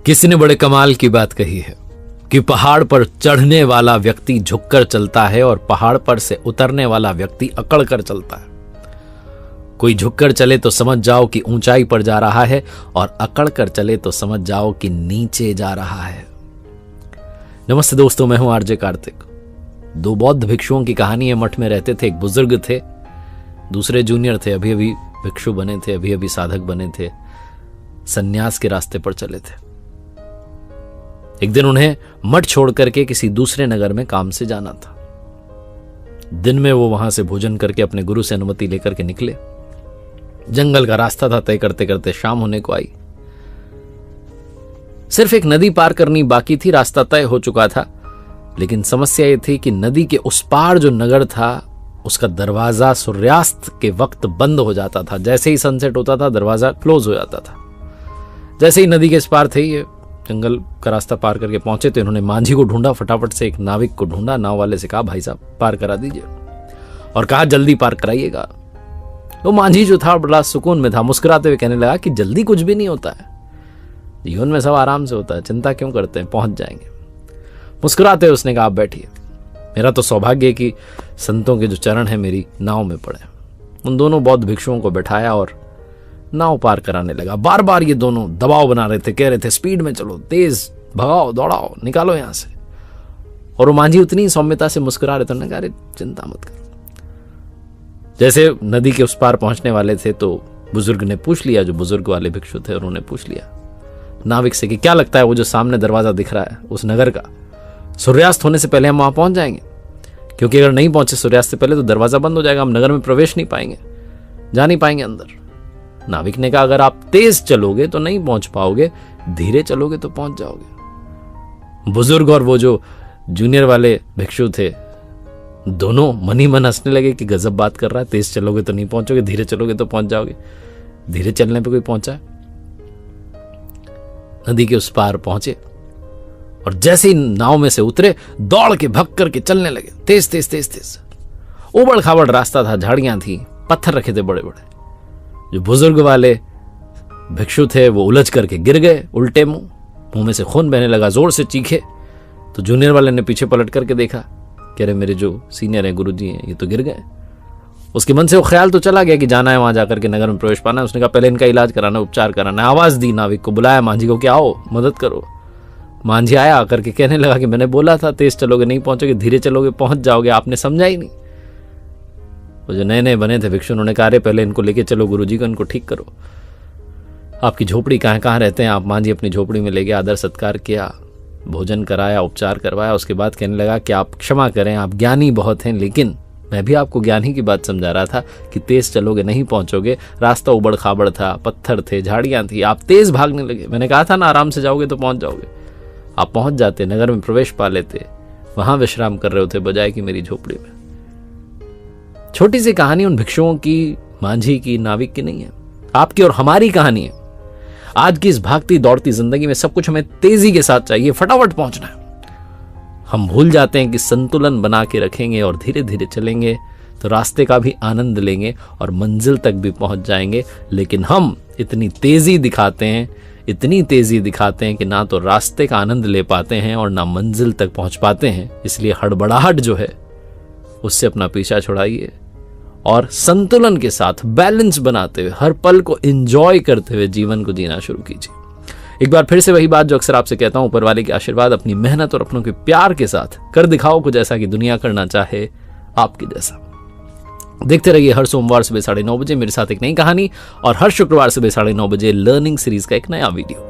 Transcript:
किसी ने बड़े कमाल की बात कही है कि पहाड़ पर चढ़ने वाला व्यक्ति झुककर चलता है और पहाड़ पर से उतरने वाला व्यक्ति अकड़ कर चलता है। कोई झुककर चले तो समझ जाओ कि ऊंचाई पर जा रहा है और अकड़ कर चले तो समझ जाओ कि नीचे जा रहा है। नमस्ते दोस्तों, मैं हूं आरजे कार्तिक। दो बौद्ध भिक्षुओं की कहानी है। मठ में रहते थे, एक बुजुर्ग थे, दूसरे जूनियर थे, अभी अभी भिक्षु बने थे, अभी अभी साधक बने थे, सन्यास के रास्ते पर चले थे। एक दिन उन्हें मठ छोड़ करके किसी दूसरे नगर में काम से जाना था। दिन में वो वहां से भोजन करके अपने गुरु से अनुमति लेकर के निकले। जंगल का रास्ता था, तय करते करते शाम होने को आई। सिर्फ एक नदी पार करनी बाकी थी, रास्ता तय हो चुका था। लेकिन समस्या ये थी कि नदी के उस पार जो नगर था उसका दरवाजा सूर्यास्त के वक्त बंद हो जाता था। जैसे ही सनसेट होता था दरवाजा क्लोज हो जाता था। जैसे ही नदी के इस पार थे, ये जंगल का रास्ता पार करके पहुंचे तो इन्होंने मांझी को ढूंढा। फटाफट से एक नाविक को ढूंढा, नाव वाले से कहा, भाई साहब पार करा दीजिए, और कहा जल्दी पार कराइएगा। वो मांझी जो था बड़ा सुकून में था, मुस्कुराते हुए कहने लगा कि जल्दी कुछ भी नहीं होता है, जीवन में सब आराम से होता है, चिंता क्यों करते हैं, पहुंच जाएंगे। मुस्कुराते हुए उसने कहा, आप बैठिए, मेरा तो सौभाग्य है कि संतों के जो चरण है मेरी नाव में पड़े। उन दोनों बौद्ध भिक्षुओं को बैठाया और नाव पार कराने लगा। बार बार ये दोनों दबाव बना रहे थे, कह रहे थे स्पीड में चलो, तेज भगाओ, दौड़ाओ, निकालो यहां से। और वो मांझी उतनी सौम्यता से मुस्कुरा रहे थे, उन्होंने कहा, अरे चिंता मत करो। जैसे नदी के उस पार पहुंचने वाले थे तो बुजुर्ग ने पूछ लिया, जो बुजुर्ग वाले भिक्षु थे, उन्होंने पूछ लिया नाविक से कि क्या लगता है वो जो सामने दरवाजा दिख रहा है उस नगर का, सूर्यास्त होने से पहले हम वहां पहुंच जाएंगे? क्योंकि अगर नहीं पहुंचे सूर्यास्त से पहले तो दरवाजा बंद हो जाएगा, हम नगर में प्रवेश नहीं पाएंगे, जा नहीं पाएंगे अंदर। नाविक ने कहा, अगर आप तेज चलोगे तो नहीं पहुंच पाओगे, धीरे चलोगे तो पहुंच जाओगे। बुजुर्ग और वो जो जूनियर वाले भिक्षु थे दोनों मन ही मन हंसने लगे कि गजब बात कर रहा है, तेज चलोगे तो नहीं पहुंचोगे, धीरे चलोगे तो पहुंच जाओगे। धीरे चलने पे कोई पहुंचा? नदी के उस पार पहुंचे और जैसे ही नाव में से उतरे दौड़ के भग करके चलने लगे, तेज तेज तेज तेज। उबड़ खाबड़ रास्ता था, झाड़ियां थी, पत्थर रखे थे बड़े बड़े। जो बुजुर्ग वाले भिक्षु थे वो उलझ करके गिर गए उल्टे मुंह में से खून बहने लगा, जोर से चीखे। तो जूनियर वाले ने पीछे पलट करके देखा, कह रहे मेरे जो सीनियर हैं, गुरुजी हैं, ये तो गिर गए। उसके मन से वो ख्याल तो चला गया कि जाना है वहां जाकर के नगर में प्रवेश पाना है। उसने कहा पहले इनका इलाज कराना, उपचार कराना है। आवाज दी नाविक को, बुलाया मांझी को कि आओ मदद करो। मांझी आया, आकर के कहने लगा कि मैंने बोला था तेज चलोगे नहीं पहुंचोगे, धीरे चलोगे पहुंच जाओगे, आपने समझा ही नहीं। वो जो नए नए बने थे भिक्षु, उन्होंने कहा, अरे पहले इनको लेके चलो गुरुजी को, इनको ठीक करो। आपकी झोपड़ी कहाँ रहते हैं? आप मांझी अपनी झोपड़ी में ले गया, आदर सत्कार किया, भोजन कराया, उपचार करवाया। उसके बाद कहने लगा कि आप क्षमा करें, आप ज्ञानी बहुत हैं, लेकिन मैं भी आपको ज्ञानी की बात समझा रहा था कि तेज चलोगे नहीं पहुंचोगे। रास्ता उबड़ खाबड़ था, पत्थर थे, झाड़ियां थी, आप तेज भागने लगे। मैंने कहा था ना आराम से जाओगे तो पहुंच जाओगे। आप पहुंच जाते, नगर में प्रवेश पा लेते, वहां विश्राम कर रहे होते बजाय कि मेरी झोपड़ी में। छोटी सी कहानी उन भिक्षुओं की, मांझी की, नाविक की नहीं है, आपकी और हमारी कहानी है। आज की इस भागती दौड़ती जिंदगी में सब कुछ हमें तेजी के साथ चाहिए, फटाफट पहुंचना है। हम भूल जाते हैं कि संतुलन बना के रखेंगे और धीरे धीरे चलेंगे तो रास्ते का भी आनंद लेंगे और मंजिल तक भी पहुंच जाएंगे। लेकिन हम इतनी तेजी दिखाते हैं कि ना तो रास्ते का आनंद ले पाते हैं और ना मंजिल तक पहुंच पाते हैं। इसलिए हड़बड़ाहट जो है उससे अपना पीछा छुड़ाइए और संतुलन के साथ बैलेंस बनाते हुए, हर पल को एंजॉय करते हुए जीवन को जीना शुरू कीजिए। एक बार फिर से वही बात जो अक्सर आपसे कहता हूं, ऊपर वाले के आशीर्वाद, अपनी मेहनत और अपनों के प्यार के साथ कर दिखाओ कुछ ऐसा कि दुनिया करना चाहे आपके जैसा। देखते रहिए हर सोमवार सुबह 9:30 बजे मेरे साथ एक नई कहानी और हर शुक्रवार सुबह 9:30 बजे लर्निंग सीरीज का एक नया वीडियो।